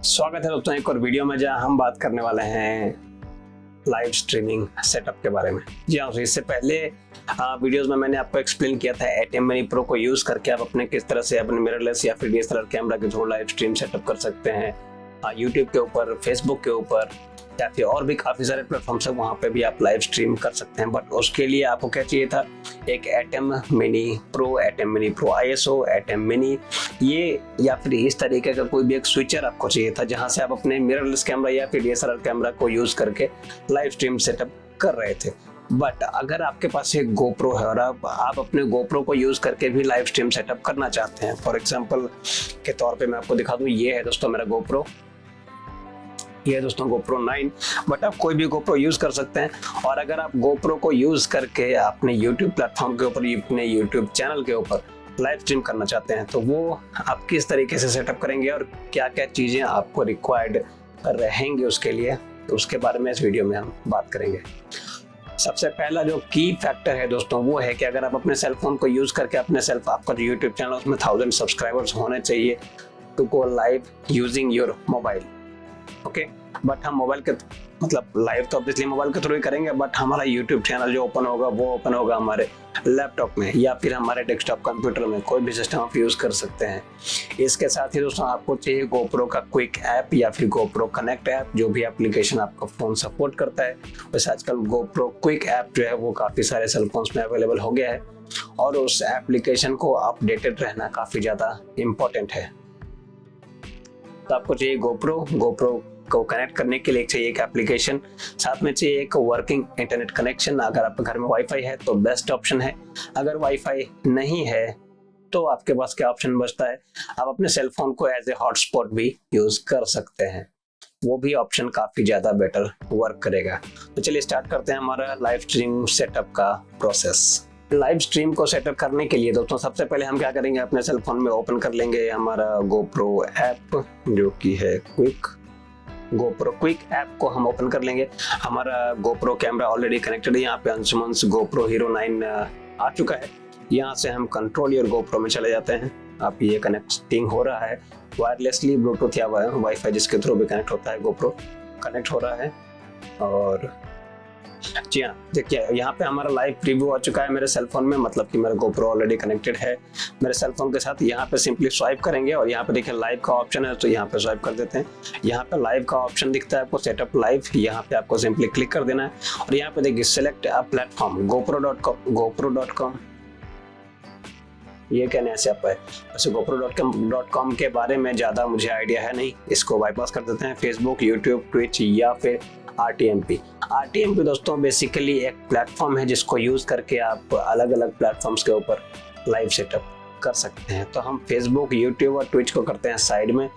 स्वागत है दोस्तों एक और वीडियो में, जहां हम बात करने वाले हैं लाइव स्ट्रीमिंग सेटअप के बारे में। जी हाँ, इससे पहले वीडियोस में मैंने आपको एक्सप्लेन किया था ATEM Mini Pro को यूज करके आप अपने किस तरह से अपने मिररलेस या फिर DSLR कैमरा के थ्रू लाइव स्ट्रीम सेटअप कर सकते हैं यूट्यूब के ऊपर, फेसबुक के ऊपर या फिर और भी काफ़ी सारे प्लेटफॉर्म्स है, वहाँ पे भी आप लाइव स्ट्रीम कर सकते हैं। बट उसके लिए आपको क्या चाहिए था, एक ATEM Mini Pro ISO, ATEM Mini ये या फिर इस तरीके का कोई भी एक स्विचर आपको चाहिए था, जहाँ से आप अपने मिररलेस कैमरा या फिर DSLR कैमरा को यूज़ करके लाइव स्ट्रीम सेटअप कर रहे थे। बट अगर आपके पास एक GoPro है और आप अपने GoPro को यूज़ करके भी लाइव स्ट्रीम सेटअप करना चाहते हैं, फॉर एग्जांपल के तौर पे मैं आपको दिखा दूँ, ये है दोस्तों मेरा GoPro, ये है दोस्तों GoPro 9। बट आप कोई भी GoPro यूज़ कर सकते हैं। और अगर आप GoPro को यूज़ करके अपने YouTube प्लेटफॉर्म के ऊपर, अपने YouTube चैनल के ऊपर लाइव स्ट्रीम करना चाहते हैं, तो वो आप किस तरीके से सेटअप करेंगे और क्या क्या चीज़ें आपको रिक्वायर्ड रहेंगी उसके लिए, तो उसके बारे में इस वीडियो में हम बात करेंगे। सबसे पहला जो की फैक्टर है दोस्तों, वो है कि अगर आप अपने सेल फोन को यूज़ करके आपका जो यूट्यूब चैनल उसमें 1000 सब्सक्राइबर्स होने चाहिए to go live using your mobile. Okay, but हम मोबाइल के मतलब लाइव तो ऑब्वियसली मोबाइल के थ्रू ही करेंगे, बट हमारा यूट्यूब चैनल जो ओपन होगा वो ओपन होगा हमारे लैपटॉप में या फिर हमारे डेस्कटॉप कंप्यूटर में, कोई भी सिस्टम आप यूज़ कर सकते हैं। इसके साथ ही दोस्तों आपको चाहिए GoPro का क्विक ऐप या फिर GoPro कनेक्ट ऐप, जो भी एप्लीकेशन आपका फ़ोन सपोर्ट करता है। वैसे आजकल GoPro क्विक ऐप जो है वो काफ़ी सारे सेल फोन्स में अवेलेबल हो गया है और उस एप्लीकेशन को अपडेटेड रहना काफ़ी ज़्यादा इम्पोर्टेंट है। तो आपको चाहिए GoPro को कनेक्ट करने के लिए चाहिए एक एप्लीकेशन, साथ में चाहिए एक वर्किंग इंटरनेट कनेक्शन। अगर आपके घर में वाईफाई है तो बेस्ट ऑप्शन है, अगर वाईफाई नहीं है तो आपके पास क्या ऑप्शन बचता है, आप अपने सेल फोन को एज ए हॉटस्पॉट भी यूज कर सकते हैं, वो भी ऑप्शन काफ़ी ज़्यादा बेटर वर्क करेगा। तो चलिए स्टार्ट करते हैं हमारा लाइव स्ट्रीम सेटअप का प्रोसेस। लाइव स्ट्रीम को सेटअप करने के लिए दोस्तों सबसे पहले हम क्या करेंगे, अपने सेल फोन में ओपन कर लेंगे हमारा GoPro ऐप, जो कि है GoPro क्विक ऐप को हम ओपन कर लेंगे। हमारा GoPro कैमरा ऑलरेडी कनेक्टेड है, यहाँ पे अंशुमंस GoPro Hero 9 आ चुका है। यहाँ से हम कंट्रोल योर GoPro में चले जाते हैं। आप ये कनेक्टिंग हो रहा है वायरलेसली, ब्लूटूथ या वाईफाई जिसके थ्रू भी कनेक्ट होता है, GoPro कनेक्ट हो रहा है। और जी हाँ, देखिए यहाँ पे हमारा लाइव प्रीव्यू आ चुका है मेरे सेल फोन में, मतलब कि मेरा GoPro ऑलरेडी कनेक्टेड है मेरे सेल फोन के साथ। यहाँ पे सिंपली स्वाइप करेंगे और यहाँ पे देखिए लाइव का ऑप्शन है, तो यहाँ पे स्वाइप कर देते हैं। यहाँ पे लाइव का ऑप्शन दिखता है आपको, सेटअप लाइव, यहाँ पे आपको सिंपली क्लिक कर देना है और यहाँ पे देखिए सिलेक्ट अ प्लेटफॉर्म GoPro.com, ये क्या नया से आप है। वैसे GoPro.com के बारे में ज़्यादा मुझे आइडिया है नहीं, इसको बाईपास कर देते हैं। फेसबुक, यूट्यूब, ट्विच या फिर RTMP दोस्तों बेसिकली एक प्लेटफॉर्म है जिसको यूज़ करके आप अलग अलग प्लेटफॉर्म्स के ऊपर लाइव सेटअप कर सकते हैं। तो हम फेसबुक, यूट्यूब और ट्विच को करते हैं साइड में,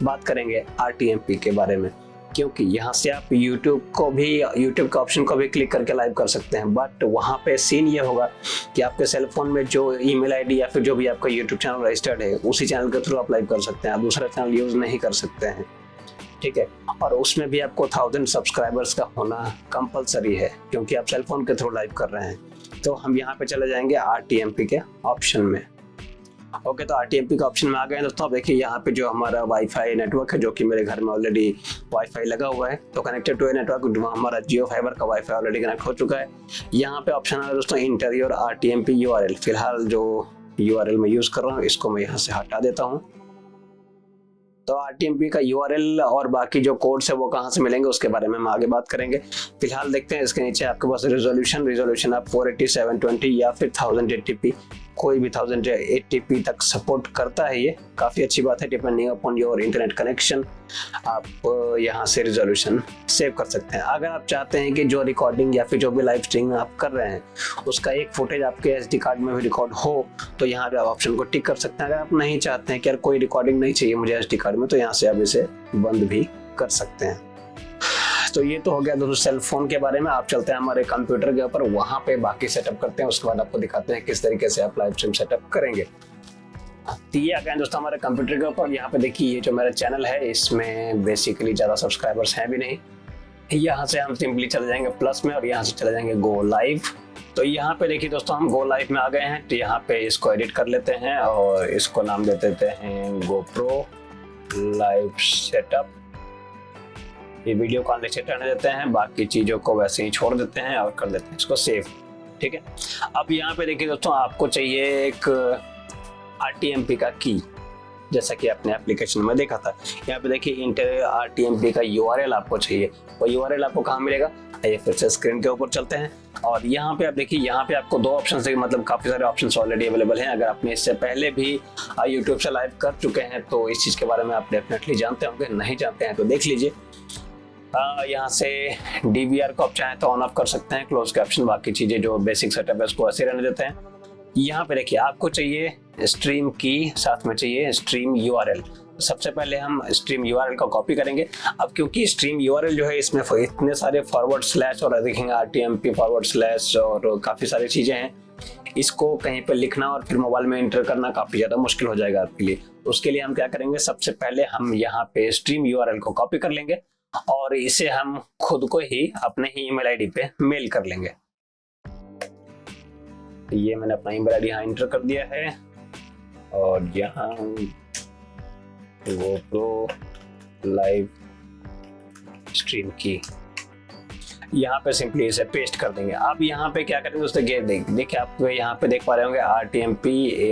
बात करेंगे RTMP के बारे में, क्योंकि यहाँ से आप यूट्यूब का ऑप्शन को भी क्लिक करके लाइव कर सकते हैं। बट वहाँ पे सीन ये होगा कि आपके सेल फोन में जो ईमेल आईडी या फिर जो भी आपका यूट्यूब चैनल रजिस्टर्ड है, उसी चैनल के थ्रू आप लाइव कर सकते हैं, आप दूसरा चैनल यूज़ नहीं कर सकते हैं, ठीक है। और उसमें भी आपको 1000 सब्सक्राइबर्स का होना कंपलसरी है, क्योंकि आप सेल फोन के थ्रू लाइव कर रहे हैं। तो हम यहाँ पे चले जाएंगे RTMP के ऑप्शन में। ओके, तो RTMP का ऑप्शन में आ गए दोस्तों। अब देखिए यहाँ पे जो हमारा वाईफाई नेटवर्क है, जो कि मेरे घर में ऑलरेडी वाईफाई लगा हुआ है, तो कनेक्टेड टू ए नेटवर्क, हमारा जियो फाइबर का वाईफाई ऑलरेडी कनेक्ट हो चुका है। यहाँ पे ऑप्शन आ रहा है दोस्तों इंटीरियर RTMP URL। फिलहाल जो URL मैं यूज़ कर रहा हूँ इसको मैं यहाँ से हटा देता हूँ। तो RTMP का URL और बाकी जो कोड्स है वो कहाँ से मिलेंगे उसके बारे में हम आगे बात करेंगे। फिलहाल देखते हैं इसके नीचे आपके पास रिजोल्यूशन आप 480, 720 या फिर 1080p, कोई भी 1080p तक सपोर्ट करता है। ये काफ़ी अच्छी बात है, depending upon your internet connection आप यहाँ से रिजोल्यूशन सेव कर सकते हैं। अगर आप चाहते हैं कि जो रिकॉर्डिंग या फिर जो भी लाइव स्ट्रीमिंग आप कर रहे हैं उसका एक फुटेज आपके SD कार्ड में भी रिकॉर्ड हो, तो यहाँ पे आप ऑप्शन को टिक कर सकते हैं। अगर आप नहीं चाहते हैं कि यार कोई रिकॉर्डिंग नहीं चाहिए मुझे SD कार्ड में, तो यहाँ से आप इसे बंद भी कर सकते हैं। तो ये तो हो गया दोस्तों सेल फोन के बारे में। आप चलते हैं हमारे कंप्यूटर के ऊपर, वहाँ पे बाकी सेटअप करते हैं, उसके बाद आपको दिखाते हैं किस तरीके से आप लाइव स्ट्रीम सेटअप करेंगे। तो ये आ गए दोस्तों हमारे कंप्यूटर के ऊपर। यहाँ पे देखिए ये जो मेरा चैनल है इसमें बेसिकली ज़्यादा सब्सक्राइबर्स हैं भी नहीं। यहाँ से हम सिंपली चले जाएंगे प्लस में और यहाँ से चले जाएंगे गो लाइव। तो यहाँ पे देखिए दोस्तों हम गो लाइव में आ गए हैं। तो यहाँ पे इसको एडिट कर लेते हैं और इसको नाम दे देते हैं GoPro लाइव सेटअप। ये वीडियो को अनलिस्टेड रहने देते हैं, बाकी चीज़ों को वैसे ही छोड़ देते हैं और कर देते हैं इसको सेव। ठीक है, अब यहाँ पे देखिए दोस्तों, आपको चाहिए एक RTMP का की, जैसा कि आपने एप्लीकेशन में देखा था। यहाँ पे देखिए इंटर RTMP का URL आपको चाहिए। वो URL आपको कहाँ मिलेगा, आइए फिर से स्क्रीन के ऊपर चलते हैं और यहाँ पे आप देखिए, यहाँ पे आपको 2 ऑप्शन है, मतलब काफ़ी सारे ऑप्शन ऑलरेडी अवेलेबल हैं। अगर आपने इससे पहले भी यूट्यूब से लाइव कर चुके हैं तो इस चीज़ के बारे में आप डेफिनेटली जानते होंगे, नहीं जानते हैं तो देख लीजिए। यहाँ से DVR को आप चाहें तो ऑन ऑफ कर सकते हैं, क्लोज कैप्शन, बाकी चीज़ें जो बेसिक सेटअप है उसको ऐसे रहने देते हैं। यहाँ पे देखिए आपको चाहिए स्ट्रीम की, साथ में चाहिए स्ट्रीम URL। सबसे पहले हम स्ट्रीम URL का कॉपी करेंगे। अब क्योंकि स्ट्रीम URL जो है इसमें इतने सारे फॉरवर्ड स्लैश और देखेंगे RTMP फॉरवर्ड स्लैश और काफ़ी सारी चीज़ें हैं, इसको कहीं पे लिखना और फिर मोबाइल में एंटर करना काफ़ी ज़्यादा मुश्किल हो जाएगा आपके लिए। उसके लिए हम क्या करेंगे, सबसे पहले हम यहाँ पे स्ट्रीम URL को कॉपी कर लेंगे और इसे हम खुद को ही अपने ही ईमेल आईडी पे मेल कर लेंगे। ये मैंने अपना ईमेल आईडी यहाँ एंटर कर दिया है और यहाँ GoPro लाइव स्ट्रीम की यहाँ पे सिंपली इसे पेस्ट कर देंगे। अब यहाँ पे क्या करेंगे दोस्तों, देखिए आप यहाँ पे देख पा रहे होंगे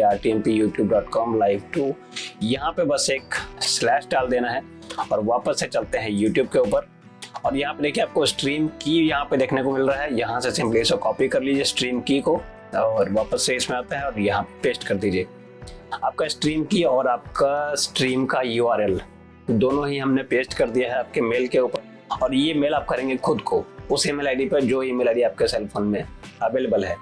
RTMP youtube.com live2। यहाँ पे बस एक स्लैश डाल देना है और वापस से चलते हैं YouTube के ऊपर और यहाँ पे देखिए आपको स्ट्रीम की यहाँ पे देखने को मिल रहा है। यहाँ से सिंपली इसे कॉपी कर लीजिए स्ट्रीम की को और वापस से इसमें आता है और यहाँ पेस्ट कर दीजिए। आपका स्ट्रीम की और आपका स्ट्रीम का URL दोनों ही हमने पेस्ट कर दिया है आपके मेल के ऊपर और ये मेल आप करेंगे खुद को उस ईमेल आईडी पर जो ईमेल आईडी आपके सेल फोन में अवेलेबल है,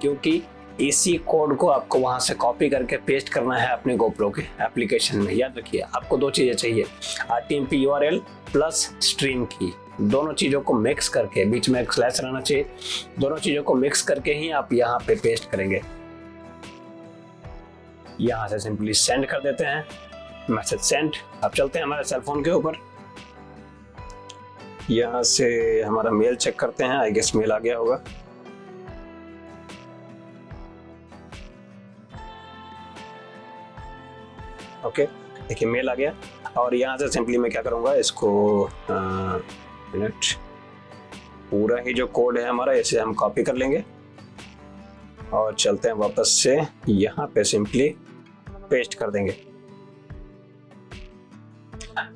क्योंकि इसी कोड को आपको वहां से कॉपी करके पेस्ट करना है अपने GoPro के एप्लीकेशन में। याद रखिए आपको 2 चीजें चाहिए, RTMP URL प्लस स्ट्रीम की। दोनों चीजों को मिक्स करके, बीच में एक स्लैश रहना चाहिए, दोनों चीजों को मिक्स करके ही आप यहाँ पे पेस्ट करेंगे। यहाँ से सिंपली सेंड कर देते हैं, मैसेज सेंड। अब चलते हैं हमारे सेल फोन के ऊपर, यहाँ से हमारा मेल चेक करते हैं। आई गेस मेल आ गया होगा। ओके, देखिए मेल आ गया और यहाँ से सिंपली मैं क्या करूँगा, इसको मिनट पूरा ही जो कोड है हमारा इसे हम कॉपी कर लेंगे और चलते हैं वापस से यहाँ पे सिंपली पेस्ट कर देंगे।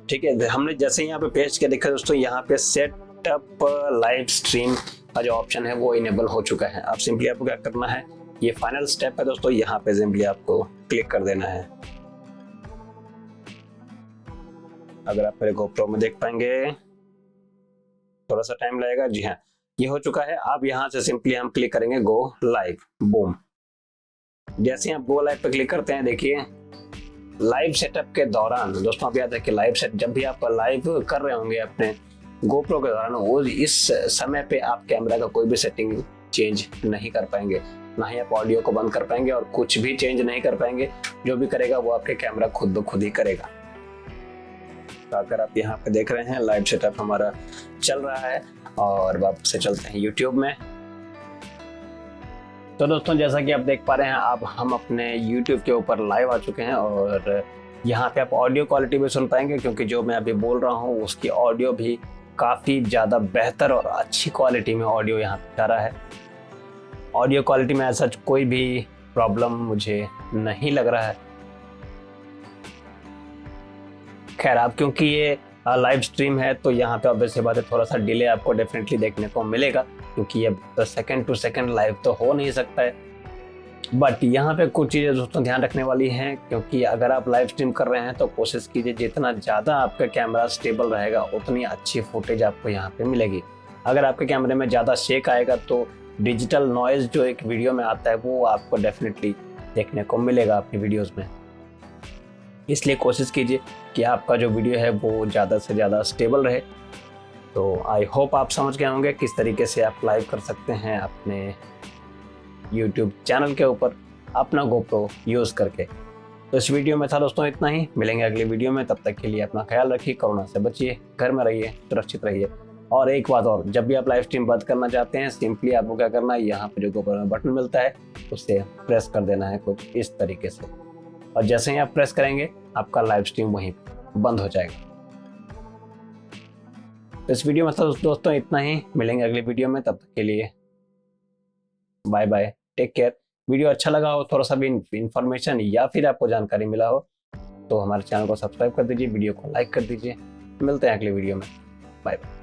ठीक है, हमने जैसे यहाँ पे पेस्ट किया देखा दोस्तों, यहाँ पे सेटअप लाइव स्ट्रीम का जो ऑप्शन है वो इनेबल हो चुका है। अब सिंपली आपको क्या करना है, ये फाइनल स्टेप है दोस्तों, यहाँ पे सिंपली आपको क्लिक कर देना है। अगर आप मेरे GoPro में देख पाएंगे, थोड़ा सा टाइम लगेगा। जी हाँ, ये हो चुका है। अब यहाँ से सिंपली हम क्लिक करेंगे गो लाइव, बूम। जैसे ही आप गो लाइव पे क्लिक करते हैं, देखिए लाइव सेटअप के दौरान दोस्तों, आप याद रखिए लाइव सेट जब भी आप लाइव कर रहे होंगे अपने GoPro के दौरान, वो इस समय पे आप कैमरा का कोई भी सेटिंग चेंज नहीं कर पाएंगे, ना ही आप ऑडियो को बंद कर पाएंगे और कुछ भी चेंज नहीं कर पाएंगे। जो भी करेगा वो आपके कैमरा खुद ब खुद ही करेगा। तो अगर आप यहाँ पे देख रहे हैं लाइव सेटअप हमारा चल रहा है और वापस से चलते हैं YouTube में। तो दोस्तों जैसा कि आप देख पा रहे हैं, अब हम अपने YouTube के ऊपर लाइव आ चुके हैं और यहाँ पे आप ऑडियो क्वालिटी भी सुन पाएंगे, क्योंकि जो मैं अभी बोल रहा हूँ उसकी ऑडियो भी काफ़ी ज़्यादा बेहतर और अच्छी क्वालिटी में ऑडियो यहाँ पे जा रहा है। ऑडियो क्वालिटी में ऐसा कोई भी प्रॉब्लम मुझे नहीं लग रहा है। खैर, अब क्योंकि ये लाइव स्ट्रीम है तो यहाँ पे ऑब्वियसली बात है, थोड़ा सा डिले आपको डेफिनेटली देखने को मिलेगा, क्योंकि ये सेकंड टू सेकंड लाइव तो हो नहीं सकता है। बट यहाँ पे कुछ चीज़ें दोस्तों ध्यान रखने वाली हैं, क्योंकि अगर आप लाइव स्ट्रीम कर रहे हैं तो कोशिश कीजिए जितना ज़्यादा आपका कैमरा स्टेबल रहेगा उतनी अच्छी फुटेज आपको यहाँ पे मिलेगी। अगर आपके कैमरे में ज़्यादा शेक आएगा तो डिजिटल नॉइज़ जो एक वीडियो में आता है वो आपको डेफिनेटली देखने को मिलेगा अपनी वीडियोज़ में। इसलिए कोशिश कीजिए कि आपका जो वीडियो है वो ज़्यादा से ज़्यादा स्टेबल रहे। तो आई होप आप समझ गए होंगे किस तरीके से आप लाइव कर सकते हैं अपने YouTube चैनल के ऊपर अपना GoPro यूज़ करके। तो इस वीडियो में था दोस्तों इतना ही। मिलेंगे अगली वीडियो में, तब तक के लिए अपना ख्याल रखिए, कोरोना से बचिए, घर में रहिए, सुरक्षित रहिए। और एक बात और, जब भी आप लाइव स्ट्रीम बंद करना चाहते हैं, सिंपली आपको क्या करना है, यहाँ पे जो GoPro में बटन मिलता है उससे प्रेस कर देना है कुछ इस तरीके से, और जैसे ही आप प्रेस करेंगे आपका लाइव स्ट्रीम वहीं बंद हो जाएगा। तो इस वीडियो में तो दोस्तों इतना ही, मिलेंगे अगले वीडियो में, तब तक के लिए bye bye, take care. Video अच्छा लगा हो, थोड़ा सा भी इंफॉर्मेशन या फिर आपको जानकारी मिला हो तो हमारे चैनल को सब्सक्राइब कर दीजिए, वीडियो को लाइक कर दीजिए। मिलते हैं अगले वीडियो में, बाय बाय।